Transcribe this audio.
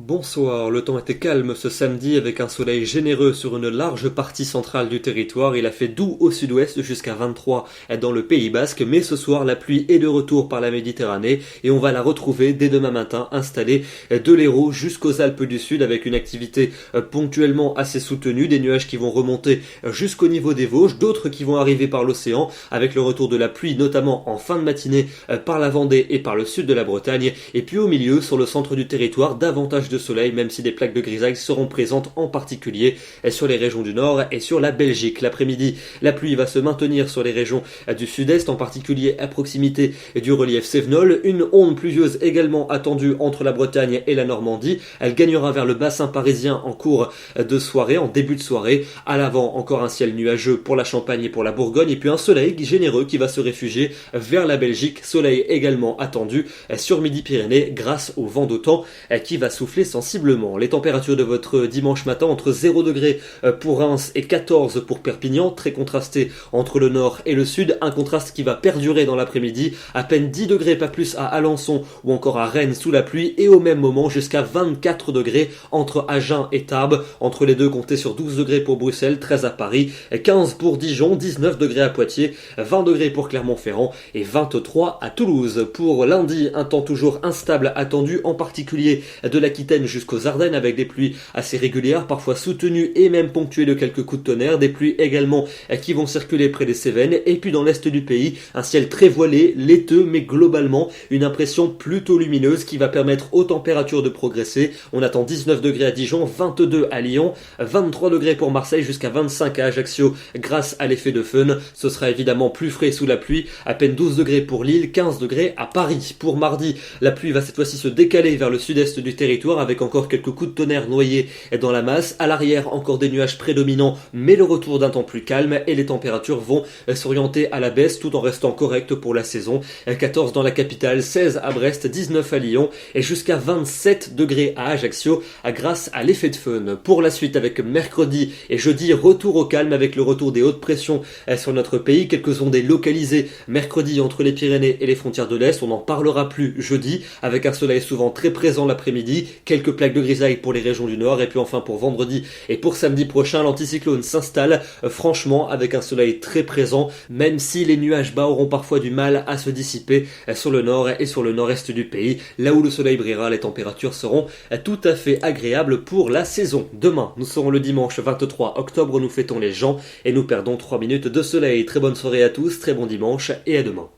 Bonsoir, le temps était calme ce samedi avec un soleil généreux sur une large partie centrale du territoire. Il a fait doux au sud-ouest jusqu'à 23 dans le Pays Basque, mais ce soir la pluie est de retour par la Méditerranée et on va la retrouver dès demain matin installée de l'Hérault jusqu'aux Alpes du Sud avec une activité ponctuellement assez soutenue, des nuages qui vont remonter jusqu'au niveau des Vosges, d'autres qui vont arriver par l'océan avec le retour de la pluie notamment en fin de matinée par la Vendée et par le sud de la Bretagne et puis au milieu sur le centre du territoire davantage de soleil, même si des plaques de grisaille seront présentes en particulier sur les régions du nord et sur la Belgique. L'après-midi, la pluie va se maintenir sur les régions du sud-est, en particulier à proximité du relief cévenol. Une onde pluvieuse également attendue entre la Bretagne et la Normandie. Elle gagnera vers le bassin parisien en cours de soirée, en début de soirée. À l'avant, encore un ciel nuageux pour la Champagne et pour la Bourgogne, et puis un soleil généreux qui va se réfugier vers la Belgique. Soleil également attendu sur Midi-Pyrénées grâce au vent d'automne qui va souffler sensiblement. Les températures de votre dimanche matin entre 0 degrés pour Reims et 14 pour Perpignan, très contrasté entre le nord et le sud, un contraste qui va perdurer dans l'après-midi, à peine 10 degrés pas plus à Alençon ou encore à Rennes sous la pluie, et au même moment jusqu'à 24 degrés entre Agen et Tarbes, entre les deux comptez sur 12 degrés pour Bruxelles, 13 à Paris, 15 pour Dijon, 19 degrés à Poitiers, 20 degrés pour Clermont-Ferrand et 23 à Toulouse. Pour lundi, un temps toujours instable attendu, en particulier de l'Aquitaine jusqu'aux Ardennes avec des pluies assez régulières, parfois soutenues et même ponctuées de quelques coups de tonnerre, des pluies également qui vont circuler près des Cévennes, et puis dans l'est du pays, un ciel très voilé, laiteux, mais globalement une impression plutôt lumineuse qui va permettre aux températures de progresser. On attend 19 degrés à Dijon, 22 à Lyon, 23 degrés pour Marseille jusqu'à 25 à Ajaccio grâce à l'effet de fun. Ce sera évidemment plus frais sous la pluie, à peine 12 degrés pour Lille, 15 degrés à Paris. Pour mardi, la pluie va cette fois-ci se décaler vers le sud-est du territoire avec encore quelques coups de tonnerre noyés dans la masse. À l'arrière, encore des nuages prédominants, mais le retour d'un temps plus calme et les températures vont s'orienter à la baisse tout en restant correctes pour la saison. 14 dans la capitale, 16 à Brest, 19 à Lyon et jusqu'à 27 degrés à Ajaccio grâce à l'effet de fun. Pour la suite, avec mercredi et jeudi, retour au calme avec le retour des hautes pressions sur notre pays. Quelques ondées localisées mercredi entre les Pyrénées et les frontières de l'Est. On n'en parlera plus jeudi avec un soleil souvent très présent l'après-midi. Quelques plaques de grisaille pour les régions du nord, et puis enfin pour vendredi et pour samedi prochain, l'anticyclone s'installe franchement avec un soleil très présent, même si les nuages bas auront parfois du mal à se dissiper sur le nord et sur le nord-est du pays. Là où le soleil brillera, les températures seront tout à fait agréables pour la saison. Demain, nous serons le dimanche 23 octobre, nous fêtons les gens et nous perdons 3 minutes de soleil. Très bonne soirée à tous, très bon dimanche et à demain.